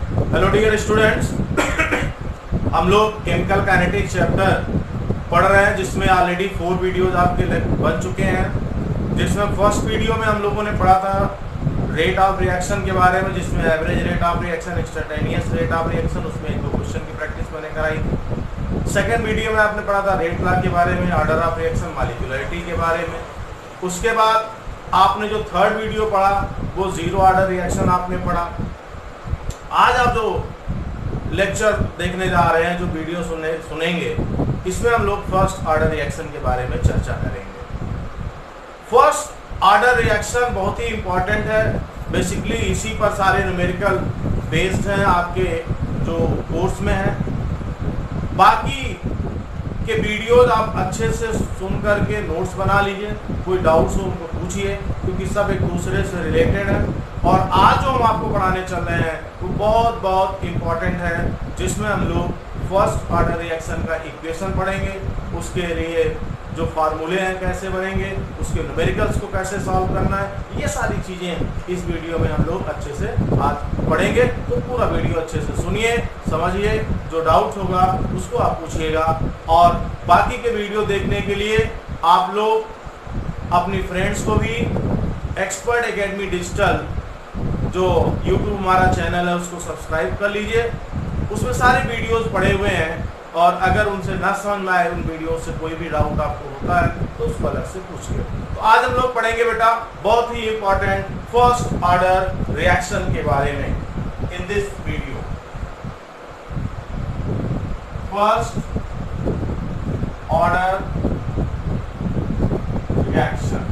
Hello dear students, हम लोग chemical kinetics chapter पढ़ रहे हैं जिसमें ऑलरेडी 4 वीडियोज आपके बन चुके हैं। जिसमें फर्स्ट वीडियो में हम लोगों ने पढ़ा था रेट ऑफ रिएक्शन के बारे में, जिसमें average rate of reaction, instantaneous rate of reaction, उसमें 1-2 क्वेश्चन की प्रैक्टिस मैंने कराई थी। सेकेंड वीडियो में आपने पढ़ा था रेट लॉ के बारे में, ऑर्डर ऑफ रिएक्शन, मॉलिक्यूलरिटी के बारे में। उसके बाद आपने जो थर्ड वीडियो पढ़ा वो जीरो ऑर्डर रिएक्शन आपने पढ़ा। आज आप जो लेक्चर देखने जा रहे हैं, जो वीडियो सुनेंगे, इसमें हम लोग फर्स्ट ऑर्डर रिएक्शन के बारे में चर्चा करेंगे। फर्स्ट ऑर्डर रिएक्शन बहुत ही इंपॉर्टेंट है। बेसिकली इसी पर सारे न्यूमेरिकल बेस्ड हैं आपके जो कोर्स में है। बाकी के वीडियोज आप अच्छे से सुन करके नोट्स बना लीजिए, कोई डाउट्स हो उनको पूछिए, क्योंकि सब एक दूसरे से रिलेटेड है। और आज जो हम आपको पढ़ाने चल रहे हैं वो बहुत बहुत इम्पोर्टेंट है, जिसमें हम लोग फर्स्ट ऑर्डर रिएक्शन का इक्वेशन पढ़ेंगे, उसके लिए जो फार्मूले हैं कैसे बनेंगे, उसके न्यूमेरिकल्स को कैसे सॉल्व करना है, ये सारी चीज़ें इस वीडियो में हम लोग अच्छे से आज पढ़ेंगे। तो पूरा वीडियो अच्छे से सुनिए, समझिए, जो डाउट होगा उसको आप पूछिएगा। और बाकी के वीडियो देखने के लिए आप लोग अपनी फ्रेंड्स को भी एक्सपर्ट एकेडमी डिजिटल जो यूट्यूब हमारा चैनल है उसको सब्सक्राइब कर लीजिए। उसमें सारे वीडियोस पड़े हुए हैं, और अगर उनसे ना समझ में आए, उन वीडियो से कोई भी डाउट आपको होता है तो उसको अलग से पूछिए। तो आज हम लोग पढ़ेंगे बेटा बहुत ही इंपॉर्टेंट फर्स्ट ऑर्डर रिएक्शन के बारे में in this video. First order reaction,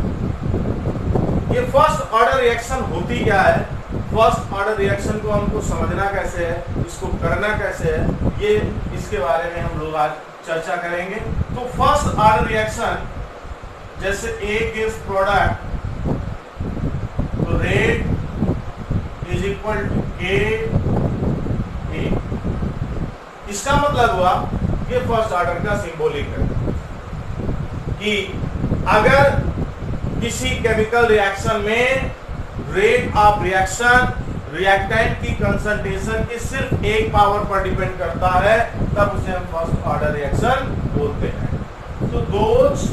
ये फर्स्ट ऑर्डर रिएक्शन होती क्या है, फर्स्ट ऑर्डर रिएक्शन को हमको समझना कैसे है, इसको करना कैसे है, ये इसके बारे में हम लोग आज चर्चा करेंगे। तो फर्स्ट ऑर्डर रिएक्शन, जैसे ए गिव्स प्रोडक्ट, तो rate is equal to K ए। इसका मतलब हुआ ये फर्स्ट ऑर्डर का सिंबॉलिक है कि अगर किसी केमिकल रिएक्शन में रेट ऑफ रिएक्शन रिएक्टेंट की कंसंट्रेशन की सिर्फ एक पावर पर डिपेंड करता है, तब उसे हम फर्स्ट ऑर्डर रिएक्शन बोलते हैं। तो those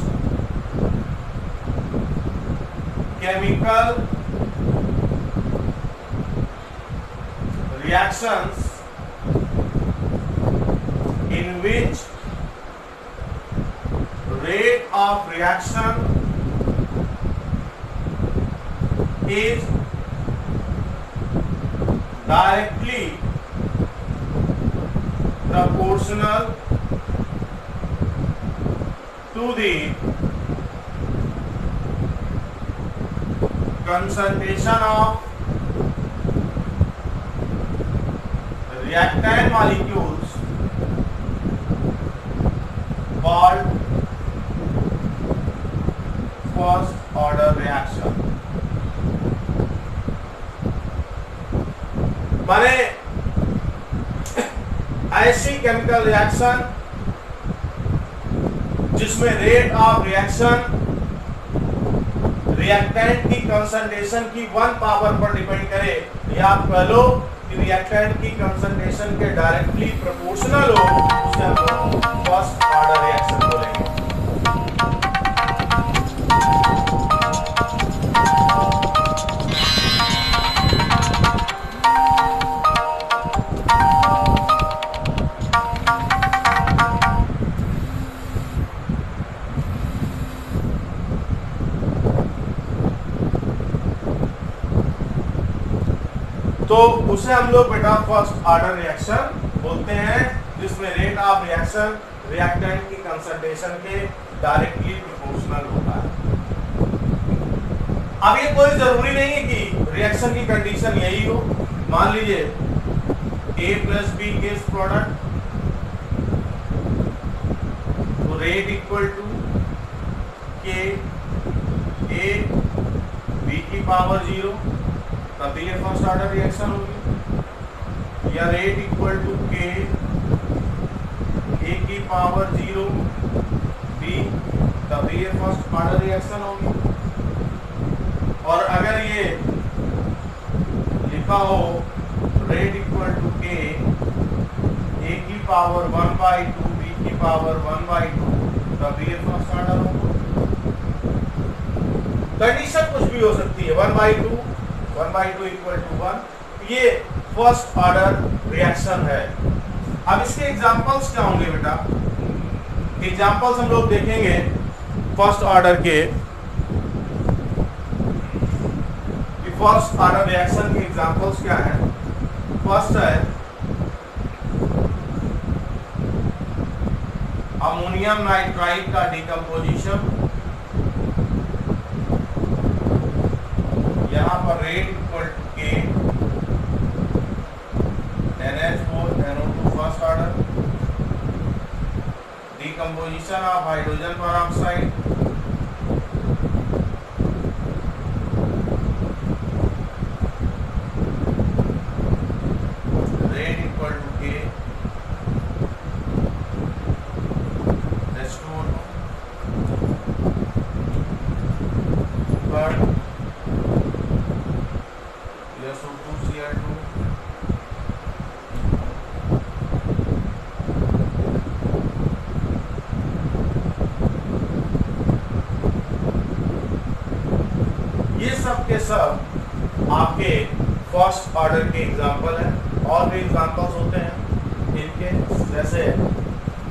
chemical reactions in which rate of reaction is directly proportional to the concentration of reactant molecules called first order reaction. माने ऐसी केमिकल रिएक्शन जिसमें रेट ऑफ रिएक्शन रिएक्टेंट की कंसंट्रेशन की 1 power पर depend करे, या आप कह लो कि रिएक्टेंट की कंसंट्रेशन के डायरेक्टली प्रोपोर्शनल हो, उसे हम फर्स्ट ऑर्डर रिएक्शन बोलेंगे। तो उसे हम लोग बेटा फर्स्ट ऑर्डर रिएक्शन बोलते हैं, जिसमें रेट ऑफ रिएक्शन रिएक्टेंट की कंसंट्रेशन के डायरेक्टली प्रोपोर्शनल होता है। अब ये कोई जरूरी नहीं है कि रिएक्शन की कंडीशन यही हो। मान लीजिए A plus B gives product, तो rate equal to K A B की पावर 0, तब ये फर्स्ट ऑर्डर रिएक्शन होगी। या रेट इक्वल टू के ए की पावर 0 बी, तब ये फर्स्ट ऑर्डर रिएक्शन होगी। और अगर ये लिखा हो रेट इक्वल टू के ए की पावर 1/2 बी की पावर 1/2, तब ये फर्स्ट ऑर्डर होगा। कंडीशन कुछ भी हो सकती है, 1/2 इक्वल टू 1, ये फर्स्ट ऑर्डर रिएक्शन है। अब इसके एग्जांपल्स क्या होंगे बेटा? एग्जांपल्स हम लोग देखेंगे फर्स्ट ऑर्डर के, फर्स्ट ऑर्डर रिएक्शन के एग्जांपल्स क्या हैं। फर्स्ट है अमोनियम नाइट्राइड का डिकम्पोजिशन, यहां पर rate equal to K NH4 NO2 first order, decomposition of hydrogen peroxide, rate equal to K H2O, third SO2Cl2, ये सब के सब आपके फर्स्ट ऑर्डर के एग्जांपल हैं। और भी एग्जांपल्स होते हैं इनके, जैसे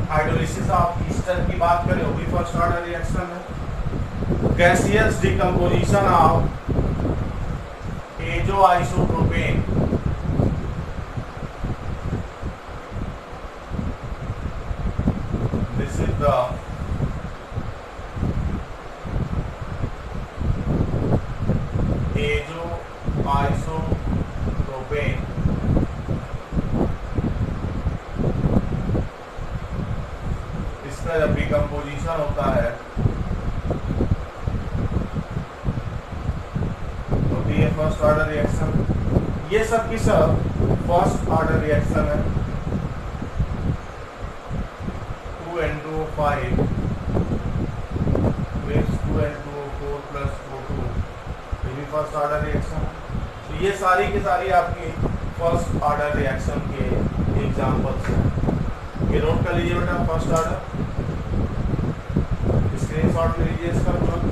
हाइड्रोलिसिस ऑफ ईस्टर की बात करें, वो भी फर्स्ट ऑर्डर रिएक्शन है। Gaseous decomposition of azo isopropene, this is the azo isopropene, इसका जब डिकम्पोजिशन होता है तो भी ये फर्स्ट ऑर्डर रिएक्शन। ये सब की सब फर्स्ट ऑर्डर रिएक्शन है। 2N2O5 with 2N2O4 plus O2, ये भी फर्स्ट ऑर्डर रिएक्शन है। तो ये सारी की सारी आपकी फर्स्ट ऑर्डर रिएक्शन के एग्जांपल्स हैं। ये नोट कर लीजिए बेटा, फर्स्ट ऑर्डर स्क्रीनशॉट ले लीजिए इसका तुरंत।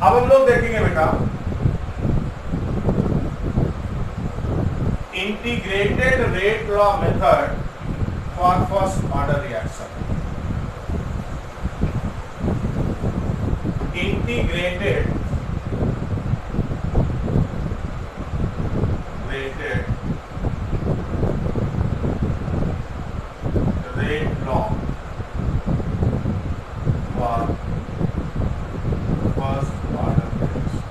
अब हम लोग देखेंगे बेटा integrated rate law method for first order reaction. Integrated rated rate law for first order reaction.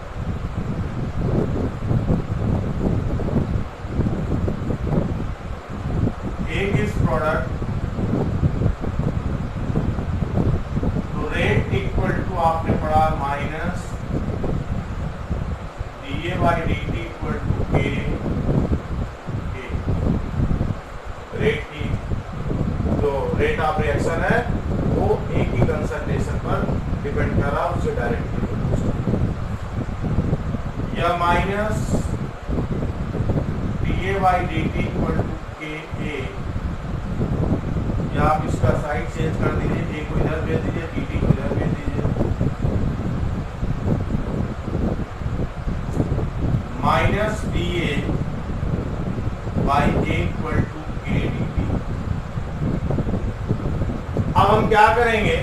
एक इस प्रोडक्ट तो रेट इक्वल टू आपने पढ़ा माइनस DA/dt इक्वल टू के रेट की जो रेट ऑफ रिएक्शन है वो एक ही कंसंट्रेशन पर डिपेंड कर रहा है, उससे डायरेक्टली या माइनस DA/dt इक्वल टू के, या आप इसका साइड चेंज कर दीजिए, ए को इधर भेज दीजिए, dt को इधर भेज दीजिए, माइनस DA/A इक्वल टू के dt। अब हम क्या करेंगे,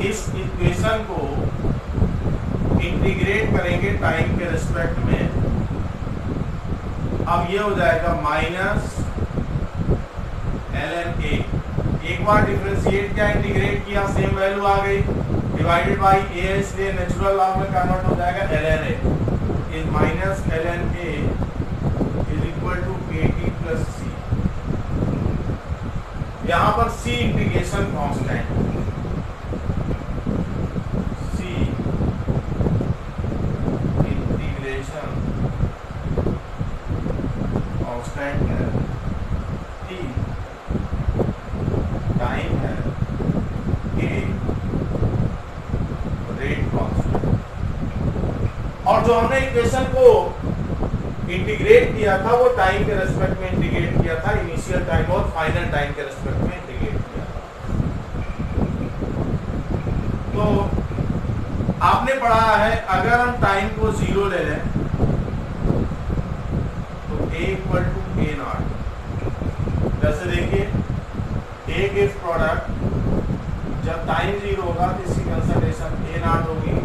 इस इक्वेशन को इंटीग्रेट करेंगे टाइम के रिस्पेक्ट में। अब ये हो जाएगा माइनस ln a, एक बार डिफरेंशिएट किया, इंटीग्रेट किया, सेम वैल्यू आ गई, डिवाइडेड बाई a, इसलिए नेचुरल लॉग में कन्वर्ट हो जाएगा ln a is minus ln a is equal to kt plus c। यहाँ पर c integration constant, c integration constant है, t टाइम है, k रेट कांस्टेंट। और जो हमने इक्वेशन को इंटीग्रेट किया था वो टाइम के रेस्पेक्ट में इंटीग्रेट किया था, इनिशियल टाइम और फाइनल टाइम के रेस्पेक्ट में इंटीग्रेट किया था। तो आपने पढ़ा है अगर हम टाइम को 0 ले लें तो a equal to a naught. जैसे देखिए a गिव्स प्रोडक्ट, जब टाइम 0 होगा तो इसकी कंसंट्रेशन a नॉट होगी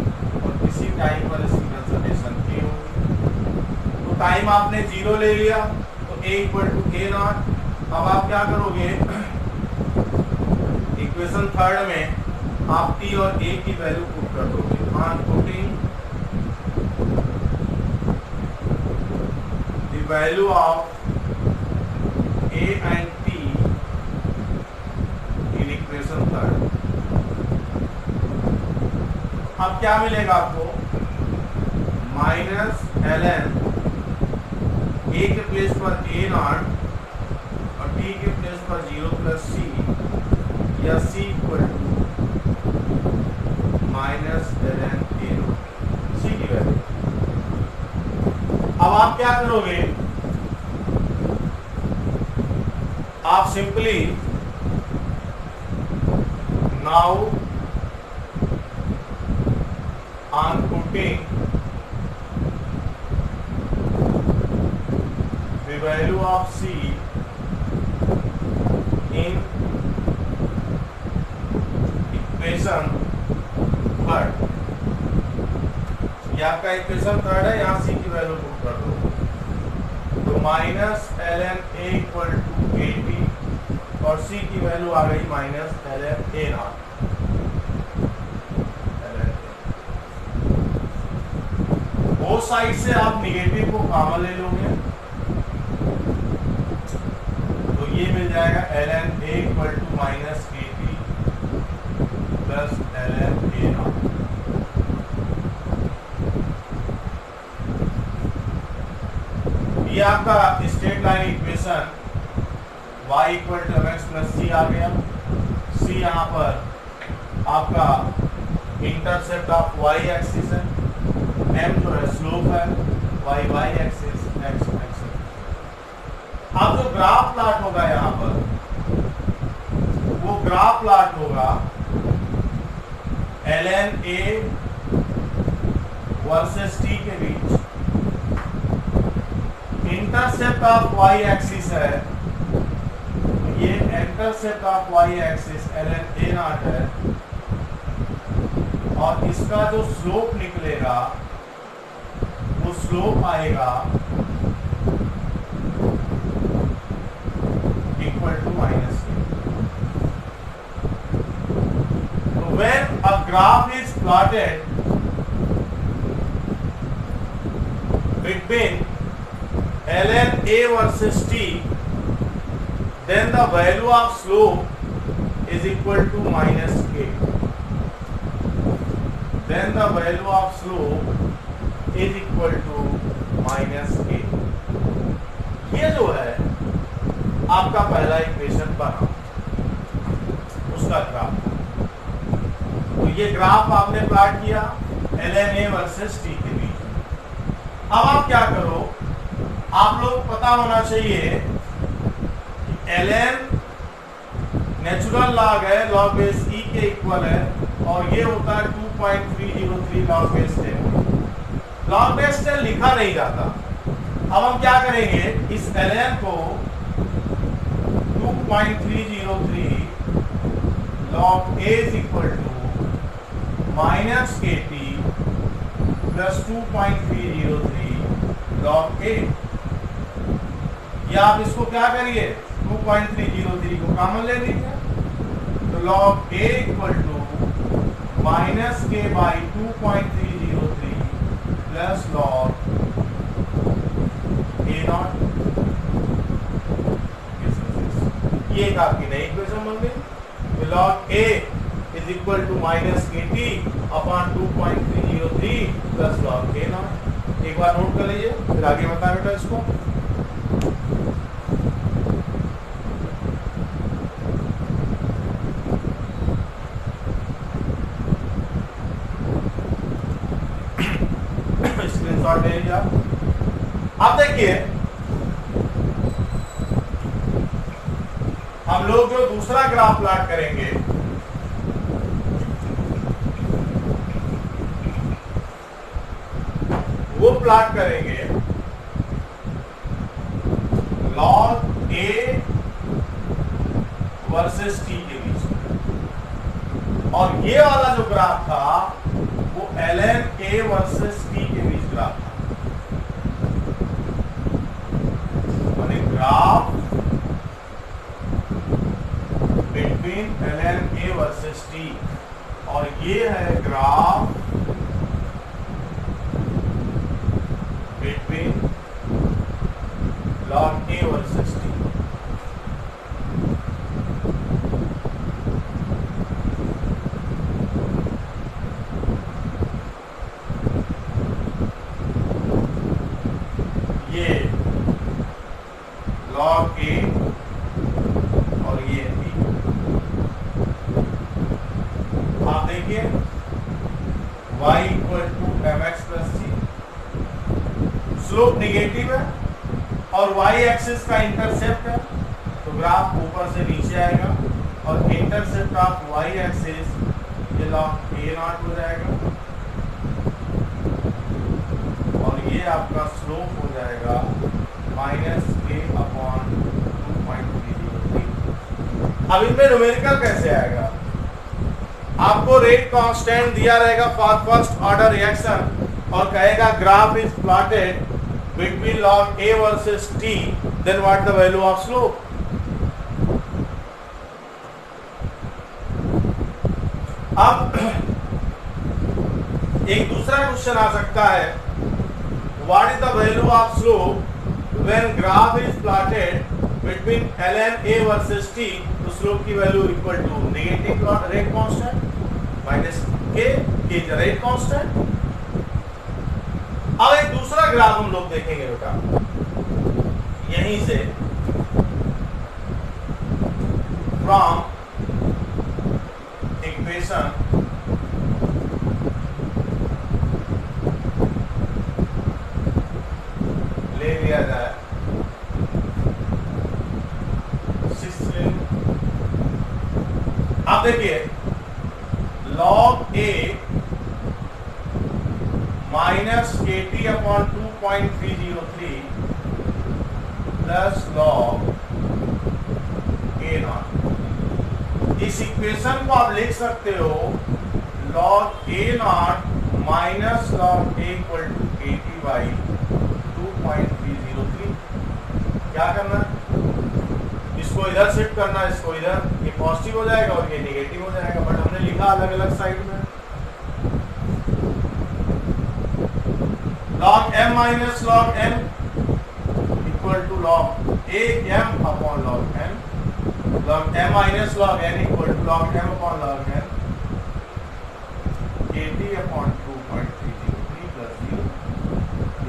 और किसी टाइम पर इसकी कंसंट्रेशन a होगी। तो टाइम आपने 0 ले लिया तो a equal to a naught. अब आप क्या करोगे, इक्वेशन थर्ड में आप t और a की वैल्यू पुट कर दोगे। On putting the value of a and t in equation third, अब क्या मिलेगा आपको, माइनस ln a के प्लेस पर a नॉट और t के प्लेस पर 0 प्लस c, या c equal to minus ln a naught, c की वैल्यू। अब आप क्या करोगे, आप simply now on putting the value of c in equation third, ये आपका इक्वेशन थर्ड है, यहाँ c की वैल्यू पुट कर दो तो minus ln a equal to 80 और c की वैल्यू आ गई minus ln a naught. Both side से आप निगेटिव को कॉमन ले लोगे तो ये मिल जाएगा ln a equal to minus 80 plus ln a naught. ये आपका straight line equation y equal to mx plus c आ गया। c यहाँ पर आपका इंटरसेप्ट ऑफ y एक्सिस है, m जो है स्लोप है, y एक्सिस, x एक्सिस। अब जो ग्राफ प्लॉट होगा यहाँ पर वो ग्राफ प्लॉट होगा ln a वर्सेस t के बीच। इंटरसेप्ट ऑफ y एक्सिस है, ये intercept of y axis ln a not है और इसका जो स्लोप निकलेगा वो स्लोप आएगा इक्वल टू माइनस के। तो when a graph is plotted between ln a versus t, then the value of slope is equal to minus k. Then the value of slope is equal to minus k. ये जो है आपका पहला equation बना, उसका graph. तो ये graph आपने प्लॉट किया ln a वर्सेस t के बीच। अब आप क्या करो, आप लोग पता होना चाहिए कि ln नेचुरल लॉग है, लॉग बेस e के इक्वल है और ये होता है 2.303 लॉग बेस 10। लॉग बेस 10 लिखा नहीं जाता। अब हम क्या करेंगे, इस ln को 2.303 log a is equal to minus kt plus 2.303 log a। या आप इसको क्या करिए, 2.303 को कॉमन ले लीजिए तो log a equal to minus K by 2.303 plus log a naught. ये एक आपकी नई इक्वेशन बन गई। log a is equal to minus K T upon 2.303 plus log a naught. एक बार नोट कर लीजिए, फिर आगे बताएं बेटा इसको। स्क्रीन स्क्रीनशॉट ले लिया। अब देखिए हम लोग जो दूसरा ग्राफ प्लॉट करेंगे वो प्लॉट करेंगे log A वर्सेस T के बीच में, और ये वाला जो ग्राफ था वो ln A वर्सेस T के बीच ग्राफ था। यानी graph between ln A versus T, और ये है graph between log A versus T। ये log A और ये B। आप देखिए y equal to mx plus c, slope negative है और y एक्सिस का इंटरसेप्ट है, तो ग्राफ ऊपर से नीचे आएगा, और इंटरसेप्ट ऑफ y एक्सिस ये log A0 हो जाएगा, और ये आपका स्लोप हो जाएगा -a/2.303। अब इनमें न्यूमेरिकल कैसे आएगा? आपको रेट कांस्टेंट दिया रहेगा फॉर फर्स्ट ऑर्डर रिएक्शन, और कहेगा graph is plotted between log A versus T, then what the value of slope? अब एक दूसरा क्वेश्चन आ सकता है, what is the value of slope when graph is plotted between ln A versus T? तो slope की value equal to negative rate constant minus k is the rate constant। अब एक दूसरा ग्राफ हम लोग देखेंगे बेटा, यहीं से फ्रॉम इक्वेशन ले लिया जाए 6। अब देखिए log A minus KT/2.303 plus log A0। इस इक्वेशन को आप लिख सकते हो log A0 minus log A equal to KT/2.303। क्या करना है? इसको इधर शिफ्ट करना है, इसको इधर, ये पॉजिटिव हो जाएगा और ये नेगेटिव हो जाएगा, बट हमने लिखा अलग अलग साइड में। log m minus log n equal to log a m upon log n, log m minus log n equal to log m upon log n, KT/2.303 plus 0।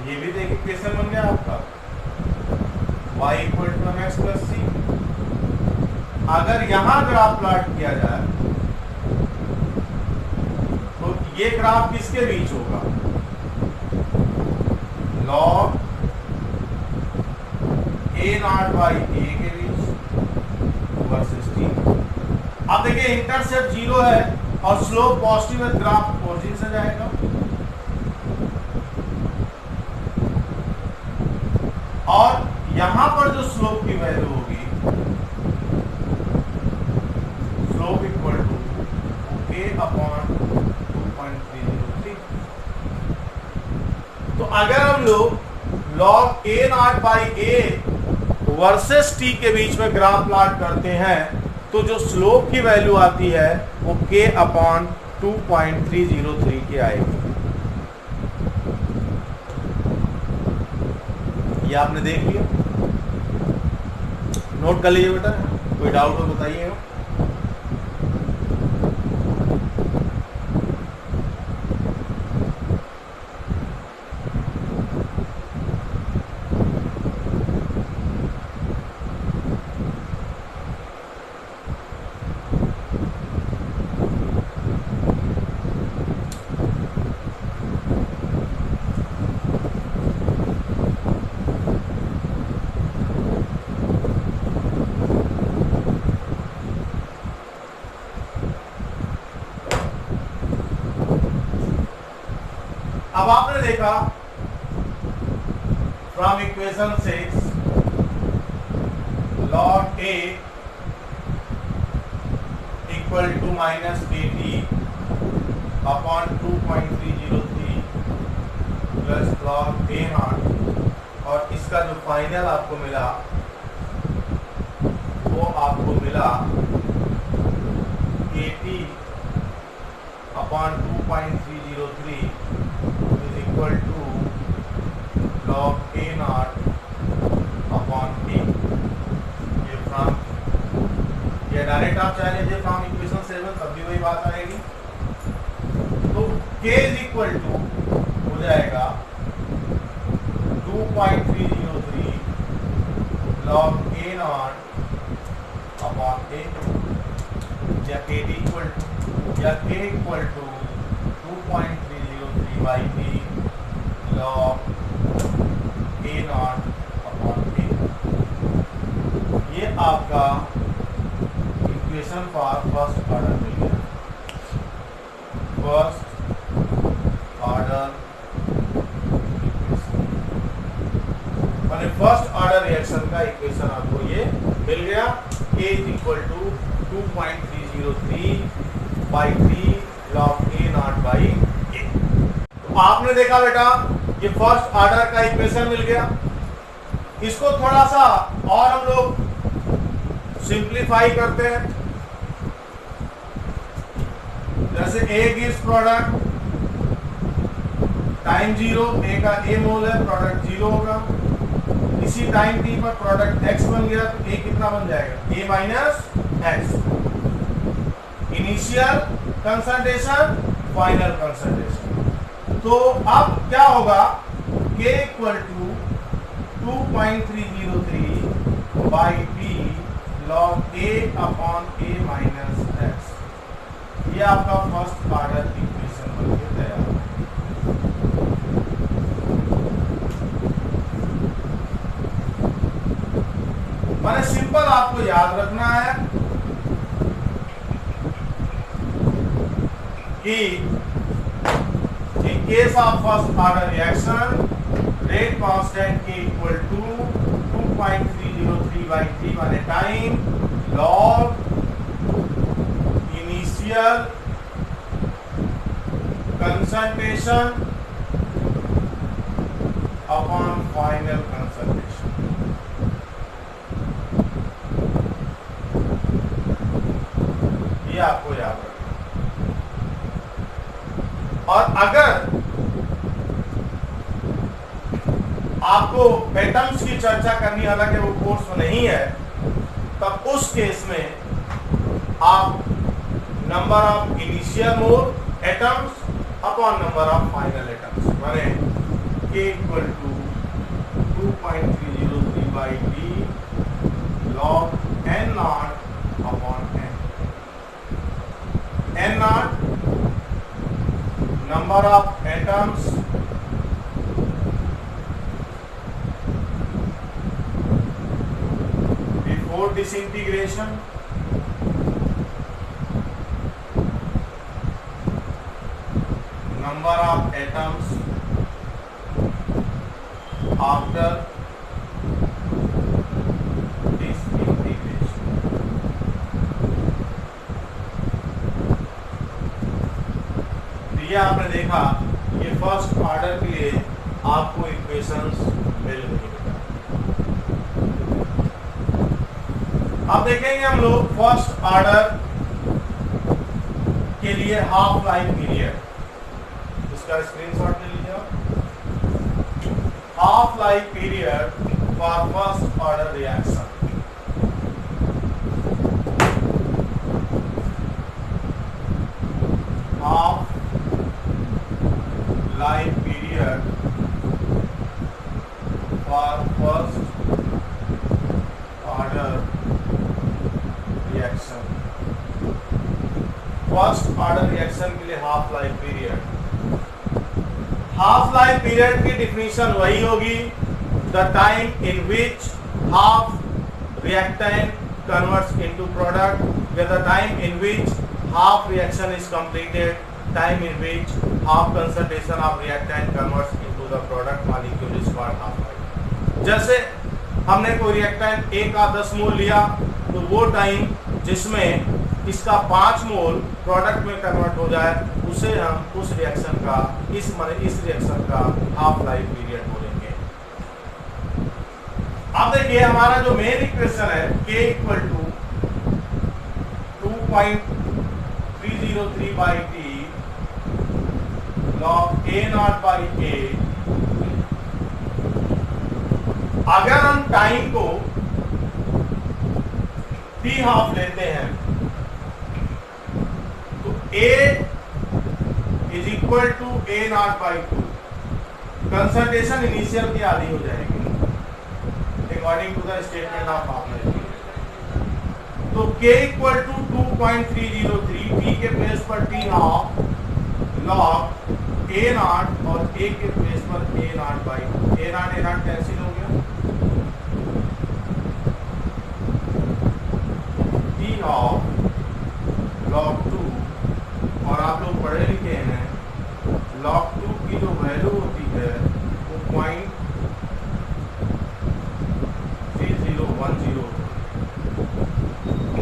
ये भी देखिए इक्वेशन बन गया आपका y equal to mx plus c। अगर यहां graph plot किया जाए तो ये ग्राफ किसके बीच होगा? log A0/A के बीच वर्सेस T। अब देखिए इंटरसेप्ट 0 है और स्लोप पॉजिटिव है, ग्राफ ओरिजिन से जाएगा, और यहां पर जो स्लोप की वैल्यू होगी, स्लोप इक्वल टू K/2.303। तो अगर हम लोग log A0/A वर्सेस T के बीच में ग्राफ प्लॉट करते हैं तो जो स्लोप की वैल्यू आती है वो K/2.303 की आएगी। ये आपने देख लिया, नोट कर लीजिए बेटा, कोई डाउट हो बताइएगा। अब आपने देखा from equation 6 log A equal to minus KT upon 2.303 plus log A naught, और इसका जो फाइनल आपको मिला वो आपको मिला KT upon 2.303 is equal to log A naught upon A। ये फ्रॉम, ये डायरेक्ट आप चाह लीजिए फ्रॉम इक्वेशन 7, तब भी वही बात आएगी। तो K इज इक्वल टू हो जाएगा 2.303 log A naught upon A, या K इक्वल टू, या K equal to 2.303 by P log A naught upon A। ये आपका इक्वेशन फॉर फर्स्ट ऑर्डर मिल गया। फर्स्ट ऑर्डर इक्वेशन, माने फर्स्ट ऑर्डर रिएक्शन का इक्वेशन आपको ये मिल गया। K is equal to 2.303 by 3 log A naught by A। तो आपने देखा बेटा ये फर्स्ट ऑर्डर का इक्वेशन मिल गया। इसको थोड़ा सा और हम लोग सिंप्लीफाई करते हैं। जैसे A gives product time 0, A का A मोल है, प्रोडक्ट 0 होगा। इसी टाइम t पर प्रोडक्ट x बन गया तो A कितना बन जाएगा? A minus x। Initial concentration, final concentration. तो अब क्या होगा? K equal to 2.303 by P log A upon A minus x। ये आपका फर्स्ट ऑर्डर इक्वेशन बन के तैयार है। मैंने सिंपल आपको याद रखना है कि in case of first order reaction rate constant K equal to 2.303 by 3 माने time log initial concentration upon final concentration। ये आपको याद रखना। और अगर आपको एटम्स की चर्चा करनी, हालांकि वो कोर्स में नहीं है, तब उस केस में आप number of initial mole atoms upon number of final atoms माने K equal to 2.303 by D log N naught upon N naught number of atoms before disintegration, number of atoms after disintegration। ये आपने देखा, ये first order के लिए आपको equations मिल गई। अब देखेंगे हम लोग फर्स्ट ऑर्डर के लिए हाफ लाइफ पीरियड। इसका स्क्रीनशॉट ले लीजिए। Half life period for first order reaction. हाफ life period for first order reaction। First order reaction के लिए half life period. Half life period की डिफिनीशन वही होगी, the time in which half reactant converts into product, या the time in which half reaction is completed time in which half concentration of reactant converts into the product molecule is called half life। जैसे हमने कोई reactant A का 10 मोल लिया तो वो time जिसमें इसका 5 मोल प्रोडक्ट में कन्वर्ट हो जाए उसे हम उस रिएक्शन का इस रिएक्शन का हाफ लाइफ पीरियड बोलेंगे। अब देखिए हमारा जो मेन इक्वेशन है K equal to 2.303 by T log A naught by A। अगर हम टाइम को टी हाफ लेते हैं तो A is equal to A naught by 2, concentration initial की आधी हो जाएगी according to the statement of half life. तो K इक्वल टू 2.303 T के प्लेस पर T half log A naught और A के प्लेस पर A naught by 2। A naught cancel हो गया, T हाफ लॉग 2, और आप लोग पढ़े लिखे हैं log 2 की जो वैल्यू होती है वो 0.3010।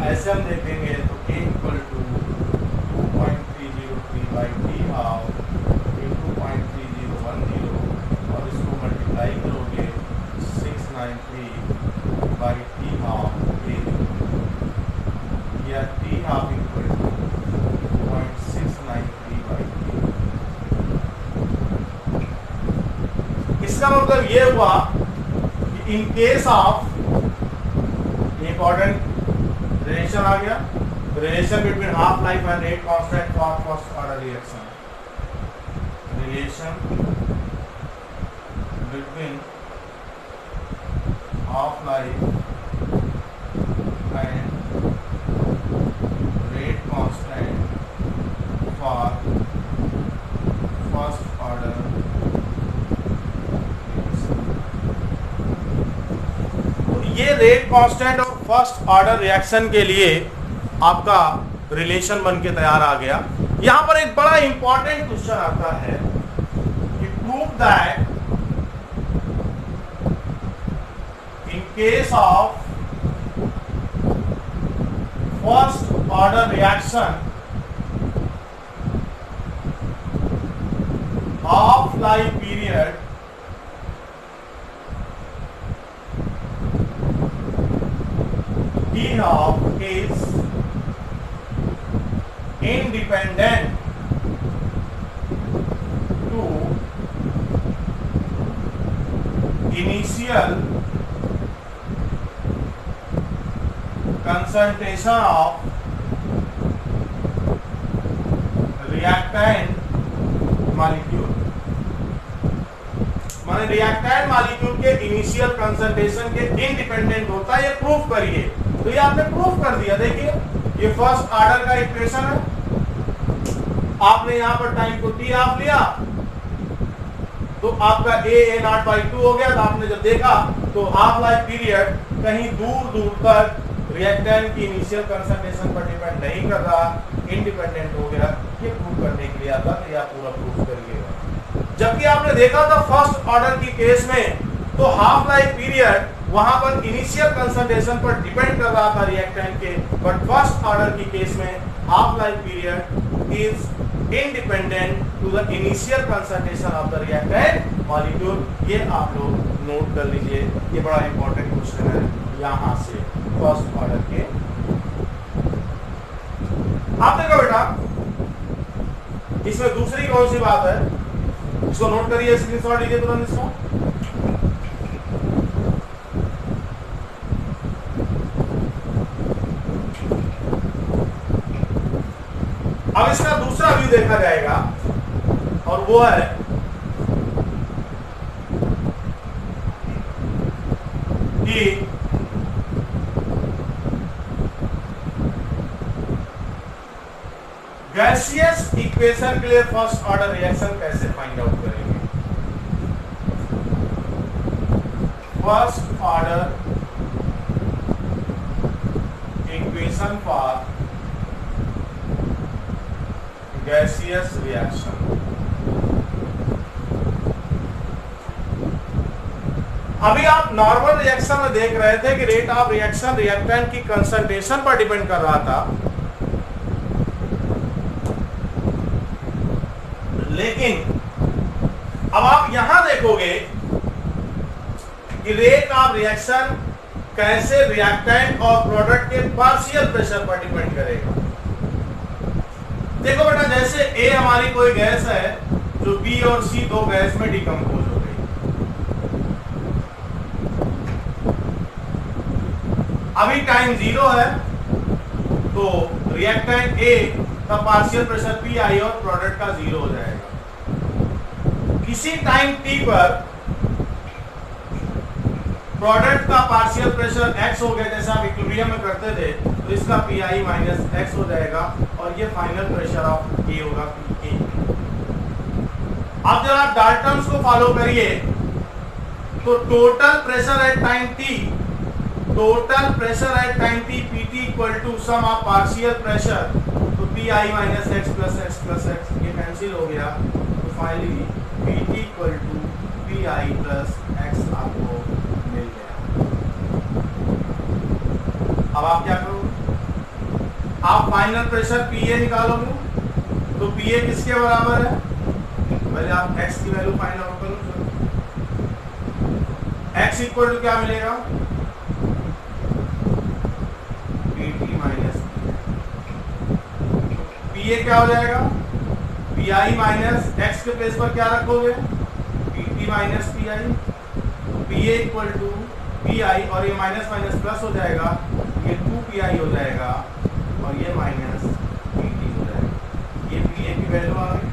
ऐसे हम देखेंगे तो K equal to 2.303 by T half into 0.3010 और इसको मल्टीप्लाई करोगे 693 बाई टी हाफ A, या T half equal to 0.693 by T. इसका मतलब ये हुआ कि in case of important relation आ गया, relation between half life and rate constant for first order reaction. Relation between half life and rate constant for first order. ये rate constant और first order reaction के लिए आपका relation बन के तैयार आ गया। यहां पर एक बड़ा इंपॉर्टेंट क्वेश्चन आता है कि prove that in case of first order reaction half life period T half is independent to initial concentration of reactant molecule। माने रिएक्टेंट मॉलिक्यूल के इनिशियल कंसंट्रेशन के इंडिपेंडेंट होता है, ये प्रूफ करिए। तो ये आपने प्रूफ कर दिया। देखिए ये फर्स्ट ऑर्डर का इक्वेशन है, आपने यहां पर टाइम को टी हाफ लिया तो आपका A नॉट बाई 2 हो गया। तो आपने जब देखा तो हाफ लाइफ पीरियड कहीं दूर दूर तक रिएक्टेंट की इनिशियल कंसंट्रेशन पर डिपेंड नहीं कर रहा, इंडिपेंडेंट हो गया। ये प्रूफ करने के लिए आता है, तो आप पूरा प्रूफ करिएगा। जबकि आपने देखा था फर्स्ट ऑर्डर की केस में तो हाफ लाइफ पीरियड वहां पर इनिशियल कंसंट्रेशन पर डिपेंड कर रहा था रिएक्टेंट के, बट फर्स्ट ऑर्डर की केस में half life period is independent to the initial concentration of the reactant molecule. ये आप लोग नोट कर लीजिए, ये बड़ा इंपॉर्टेंट क्वेश्चन है यहां से फर्स्ट ऑर्डर के। आप देखो बेटा इसमें दूसरी कौन सी बात है, इसको नोट करिए, स्क्रीनशॉट लीजिए तुरंत इसको। अब इसका दूसरा व्यू देखा जाएगा और वो है कि गैसियस इक्वेशन के लिए फर्स्ट ऑर्डर रिएक्शन कैसे फाइंड आउट करेंगे। First order equation for gaseous reaction. अभी आप नॉर्मल रिएक्शन में देख रहे थे कि रेट ऑफ रिएक्शन रिएक्टेंट की कंसंट्रेशन पर डिपेंड कर रहा था, लेकिन अब आप यहां देखोगे कि रेट ऑफ रिएक्शन कैसे रिएक्टेंट और प्रोडक्ट के पार्शियल प्रेशर पर डिपेंड करेगा। देखो बेटा, जैसे ए हमारी कोई गैस है जो बी और सी दो गैस में डिकम्पोज हो गई। अभी टाइम 0 है, तो रिएक्टेंट ए का पार्शियल प्रेशर पी आई और प्रोडक्ट का 0 हो जाएगा। किसी टाइम टी पर प्रोडक्ट का पार्शियल प्रेशर x हो गया, जैसे आप इक्विलिब्रियम में करते थे, तो इसका पी आई माइनस एक्स हो जाएगा और ये फाइनल प्रेशर ऑफ ए होगा पी ए। अब जब आप डाल्टन्स को फॉलो करिए तो total pressure at time T, total pressure at time T P T equal to sum of partial pressure, तो P I minus X plus X ये cancel हो गया, तो finally P T equal to P I plus X आपको मिल गया। अब आप क्या करोगे, आप फाइनल प्रेशर पी ए निकालोगे, तो पी ए किसके बराबर है, पहले आप एक्स की वैल्यू फाइंड आउट करो। एक्स इक्वल टू क्या मिलेगा, P T minus P A क्या हो जाएगा, पी आई माइनस एक्स के प्लेस पर क्या रखोगे, P T minus P I, P A equal to P I और ये माइनस माइनस प्लस हो जाएगा, ये 2 पी आई हो जाएगा और ये माइनस पी टी हो जाएगा। ये पी ए की वैल्यू आ गई।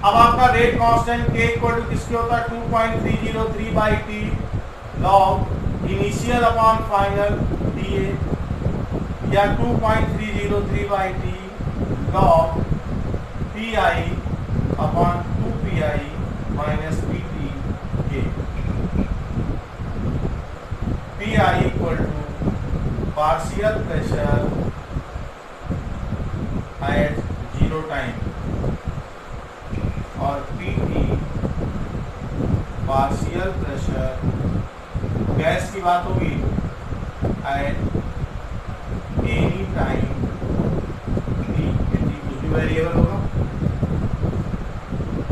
अब आपका rate constant K equal to किसके होता है, 2.303 by T log initial upon final D A, या 2.303 by T log P I upon 2 P I minus P T के। P I equal to partial pressure at 0 time और P T partial pressure, gas की बात होगी, at any time T, कुछ भी variable होगा।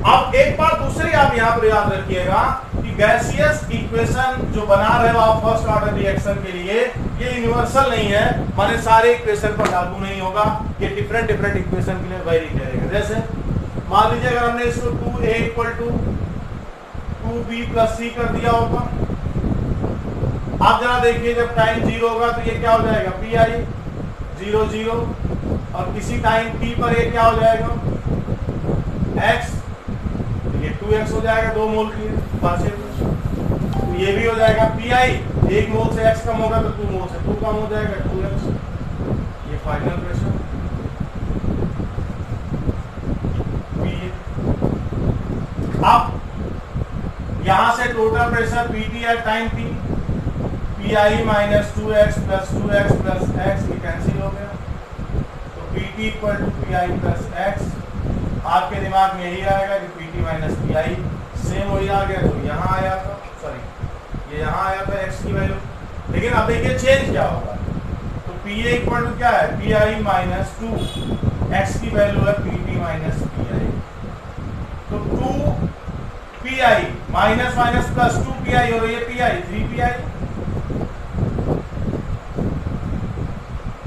अब एक बात दूसरी आप यहाँ पर याद रखिएगा कि गैसियस इक्वेशन जो बना रहे हो आप फर्स्ट ऑर्डर रिएक्शन के लिए, ये यूनिवर्सल नहीं है, माने सारे इक्वेशन पर लागू नहीं होगा, ये डिफरेंट इक्वेशन के लिए वेरी करेगा। जैसे मान लीजिए अगर हमने इसको 2a equal to 2b plus सी कर दिया होगा, आप जरा देखिए जब टाइम 0 होगा तो ये क्या हो जाएगा, पी आई 0 0, और किसी टाइम t पर ये क्या हो जाएगा, x, ये 2x हो जाएगा, 2 मोल की पार्शियल, तो ये भी हो जाएगा पी आई, 1 मोल से x कम होगा तो 2 मोल से 2 कम हो जाएगा 2x, ये फाइनल प्रेशर। अब यहां से total pressure P T at time T, P I minus 2x plus 2x plus x, ये कैंसिल हो गया, तो P T equal to P I plus x. आपके दिमाग में यही आएगा कि P T minus P I same वही आ गया, तो यहाँ आया था, सॉरी ये यहाँ आया था x की वैल्यू, लेकिन अब देखिए चेंज क्या होगा, तो पी ए इक्वल टू क्या है, पी आई माइनस 2, x की वैल्यू है पी टी माइनस पी आई, तो 2 P I minus minus plus 2 P आई हो रही है, P I 3 P I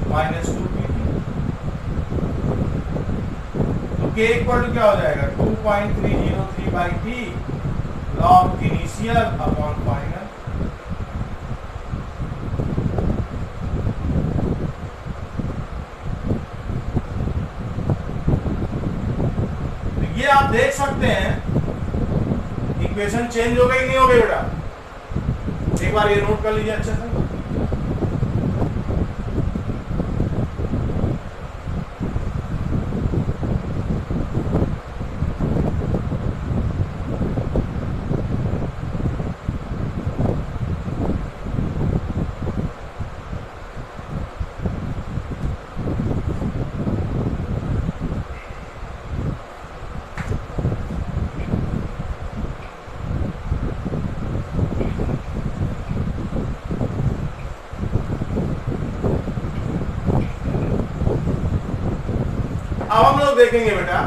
minus 2 P T, तो के इक्वल टू क्या हो जाएगा, 2.303 by T log initial upon final. तो ये आप देख सकते हैं इक्वेशन चेंज हो गई नहीं हो गई बेटा, एक बार ये नोट कर लीजिए अच्छे से। लोग देखेंगे बेटा,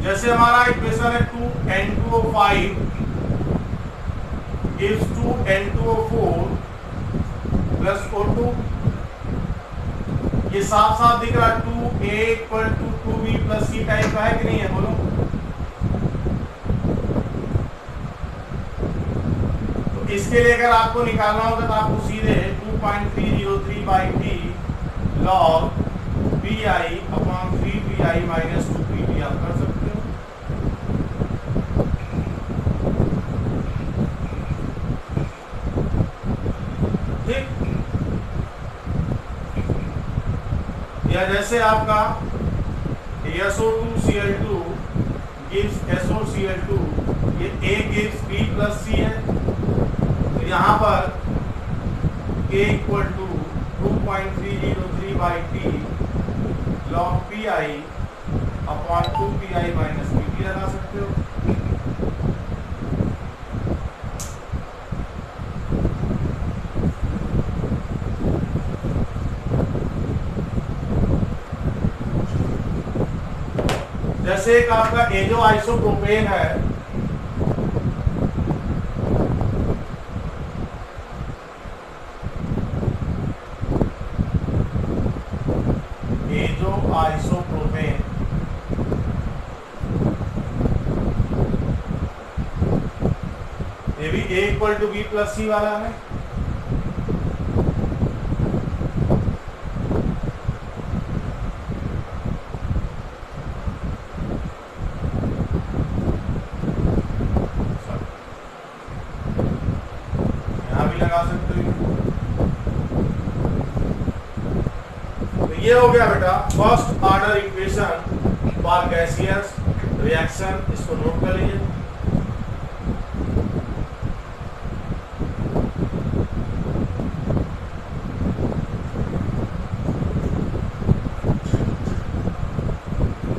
जैसे हमारा इक्वेशन है 2N2O5 gives 2N2O4 plus O2, ये साफ साफ दिख रहा है 2A equal to 2B plus C type का है कि नहीं है, बोलो। तो इसके लिए अगर आपको निकालना होगा तो आपको सीधे 2.303 by T log PI upon 3PI minus 2PT आप कर सकते हो। ठीक, या जैसे आपका SO2Cl2 gives SOCl2, ये A gives B plus C है, तो यहाँ पर K equal to 2.303 by T log PI upon 2PI minus PT लगा सकते हो। जैसे एक आपका एजो आइसोप्रोपेन है, एजो आइसोप्रोपेन, ये भी A equal to B plus C वाला है। ये हो गया बेटा first order equation for gaseous reaction, इसको नोट कर लीजिए।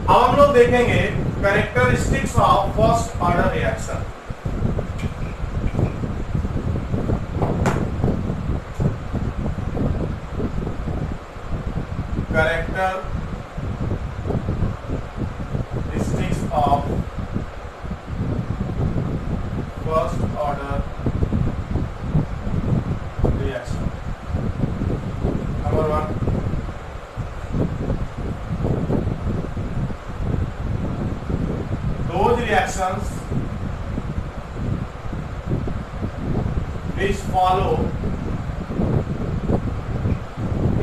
अब हम लोग देखेंगे characteristics of first order reaction. Characteristics of first order reaction. Number 1, those reactions which follow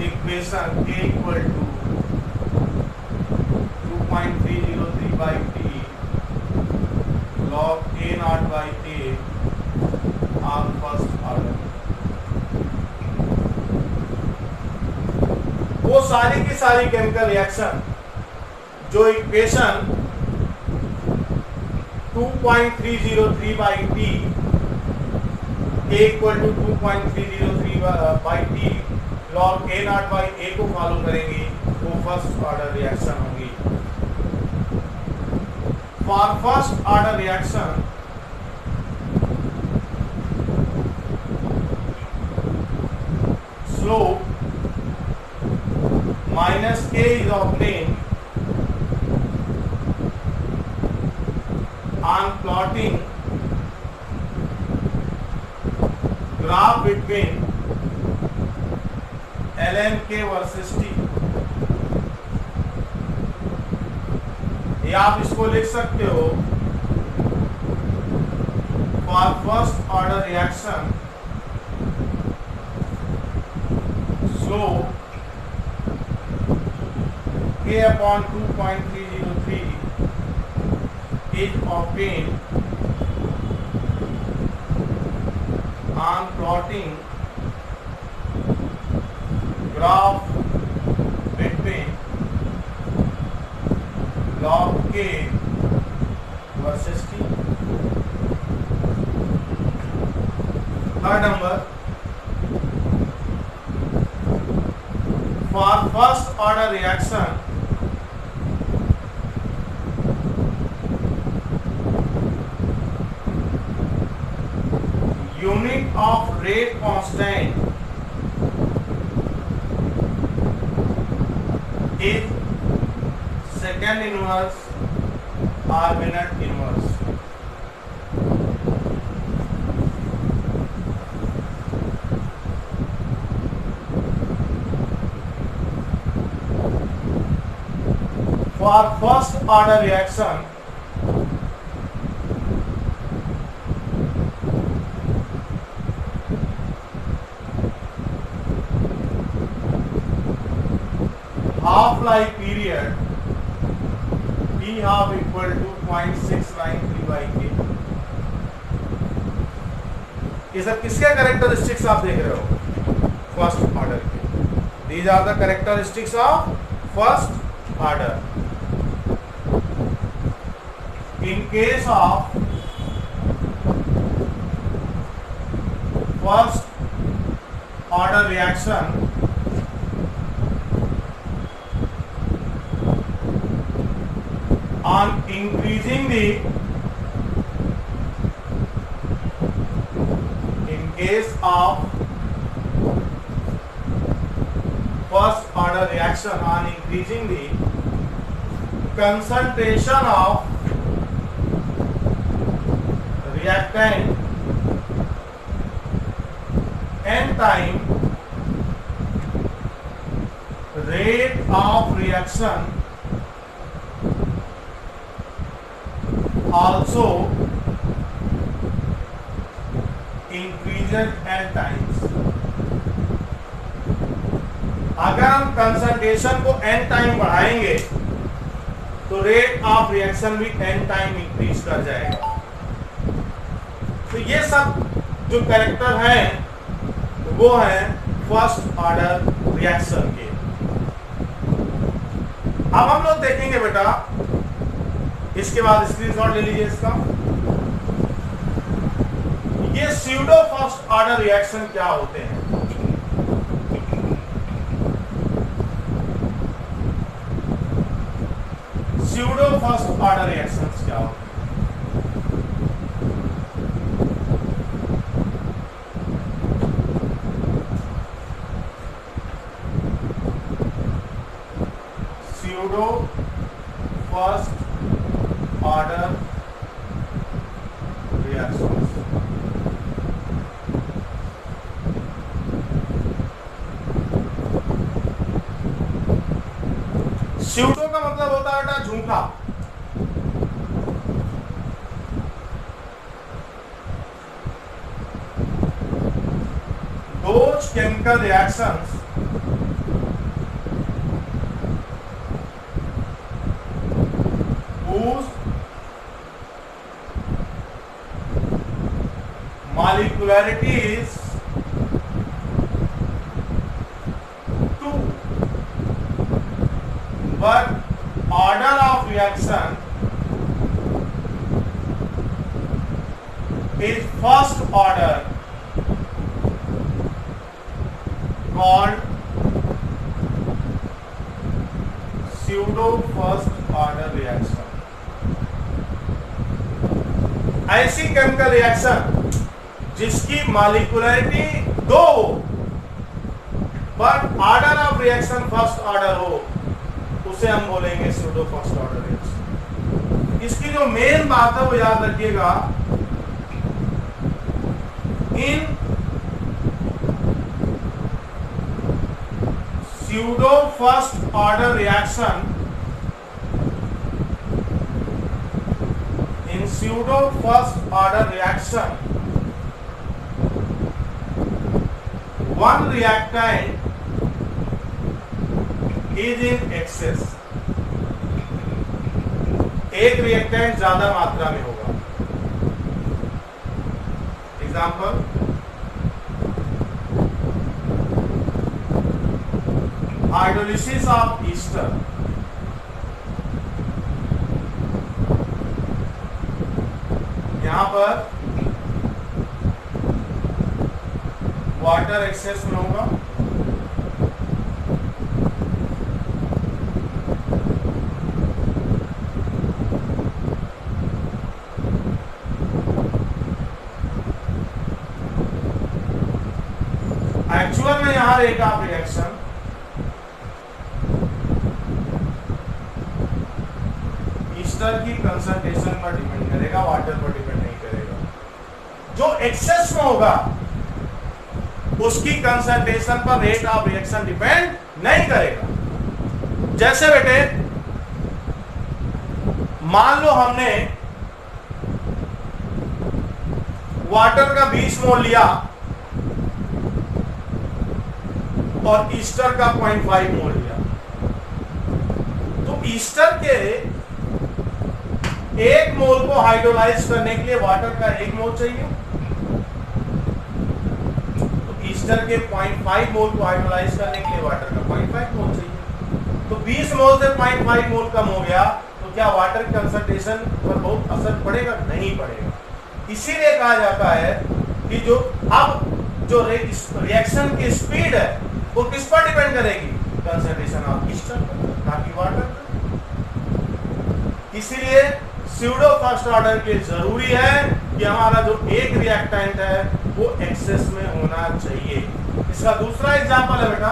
equation K equal to 2.303 by T log A naught by A are first order। वो सारी की सारी केमिकल रिएक्शन जो equation 2.303 by T K equal to 2.303 by T log A naught by A को follow करेंगी, वो first order reaction होगी। For first order reaction slope minus K is obtained on plotting graph between ln K versus T। या आप इसको लिख सकते हो for first order reaction slope K upon 2.303 is obtained on plotting graph between log K versus T। Third number, for first order reaction unit of rate constant if second inverse or minute inverse. For first order reaction, half-life period T half equal to 0.693 by K. ये सब किसके characteristics आप देख रहे हो? First order के. These are the characteristics of first order. In case of first order reaction, on increasing the, in case of first order reaction, on increasing the concentration of reactant n time, rate of reaction also increases n times. अगर हम concentration को n time बढ़ाएंगे तो rate of reaction भी n time increase कर जाएगा. तो ये सब जो कैरेक्टर हैं वो हैं फर्स्ट ऑर्डर रिएक्शन के. अब हम लोग देखेंगे बेटा, इसके बाद स्क्रीनशॉट ले लीजिए इसका. ये स्यूडो फर्स्ट ऑर्डर रिएक्शन क्या होते हैं? स्यूडो फर्स्ट ऑर्डर रिएक्शंस क्या होते हैं? Pseudo first order reactions. Pseudo का मतलब होता है बेटा झूठा. Those chemical reactions whose molecularities two, but order of reaction is first order, called pseudo first order reaction. ऐसी केमिकल रिएक्शन जिसकी मॉलिक्यूलरिटी दो हो but order of reaction first order हो, उसे हम बोलेंगे स्यूडो फर्स्ट ऑर्डर रिएक्शन. इसकी जो मेन बात है वो याद रखिएगा, in pseudo first order reaction, in pseudo first order reaction, one reactant is in excess. एक रिएक्टेंट ज्यादा मात्रा में होगा. Example, hydrolysis of Easter. यहां पर वाटर एक्सेस में होगा, एक्चुअल में यहां रेट ऑफ रिएक्शन ईस्टर की कंसंट्रेशन पर डिपेंड करेगा, वाटर पर डिपेंड नहीं करेगा। जो एक्सेस में होगा उसकी कंसंट्रेशन पर रेट ऑफ रिएक्शन डिपेंड नहीं करेगा। जैसे बेटे मान लो हमने वाटर का 20 मोल लिया और ईस्टर का 0.5 मोल लिया, तो ईस्टर के 1 मोल को हाइड्रोलाइज करने के लिए वाटर का 1 मोल चाहिए, तो ईस्टर के 0.5 मोल को हाइड्रोलाइज करने के लिए वाटर का 0.5 मोल चाहिए। तो 20 मोल से 0.5 मोल कम हो गया, तो क्या वाटर कंसंट्रेशन पर बहुत असर पड़ेगा? नहीं पड़ेगा। इसीलिए कहा जाता है कि जो रिएक्शन की स्पीड है वो किस पर डिपेंड करेगी? कंसंट्रेशन ऑफ ईस्टर पर, ना कि वाटर पर। इसीलिए स्यूडो फर्स्ट ऑर्डर के जरूरी है कि हमारा जो एक रिएक्टेंट है वो एक्सेस में होना चाहिए। इसका दूसरा एग्जांपल है बेटा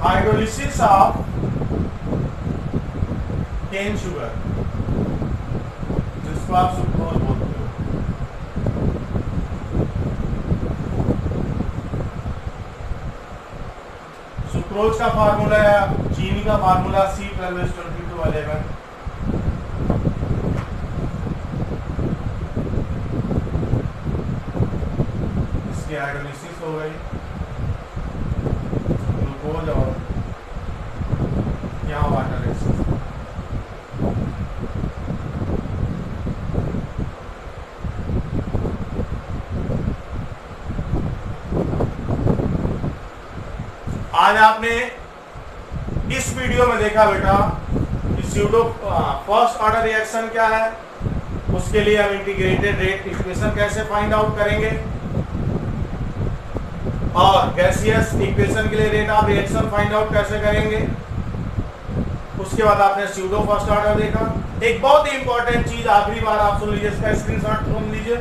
हाइड्रोलिसिस ऑफ केन शुगर, जिसको आप सुक्रोज बोलते हो। सुक्रोज का फार्मूला है, चीनी का फार्मूला C12H2211। इसकी हाइड्रोलिसिस हो गई, ग्लूकोज और यहाँ वाटर एक्सेस। आज आपने इस वीडियो में देखा बेटा कि स्यूडो फर्स्ट ऑर्डर रिएक्शन क्या है, उसके लिए हम इंटीग्रेटेड रेट इक्वेशन कैसे फाइंड आउट करेंगे, और गैसियस इक्वेशन के लिए rate of reaction find out कैसे करेंगे। उसके बाद आपने स्यूडो फर्स्ट ऑर्डर देखा। एक बहुत ही इंपॉर्टेंट चीज आखिरी बार आप सुन लीजिए, इसका स्क्रीनशॉट सुन लीजिए।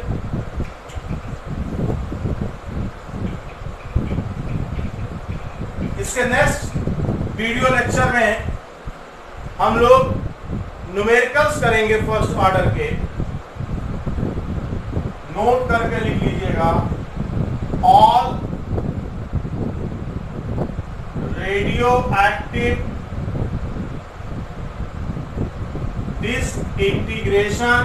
इसके नेक्स्ट वीडियो लेक्चर में हम लोग न्यूमेरिकल्स करेंगे फर्स्ट ऑर्डर के। नोट करके लिख लीजिएगा, all radioactive disintegration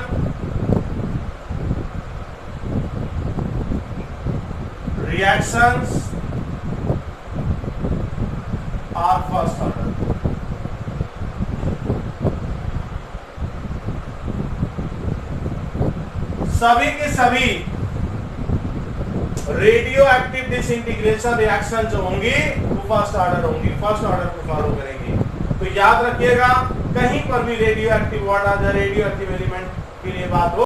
reactions are first order. सभी के सभी रेडियो एक्टिव डिसइंटीग्रेशन रिएक्शन जो होंगी वो फर्स्ट ऑर्डर होंगी, फर्स्ट ऑर्डर को फॉलो करेंगे। तो याद रखिएगा, कहीं पर भी radio active water, radio active element के लिए बात हो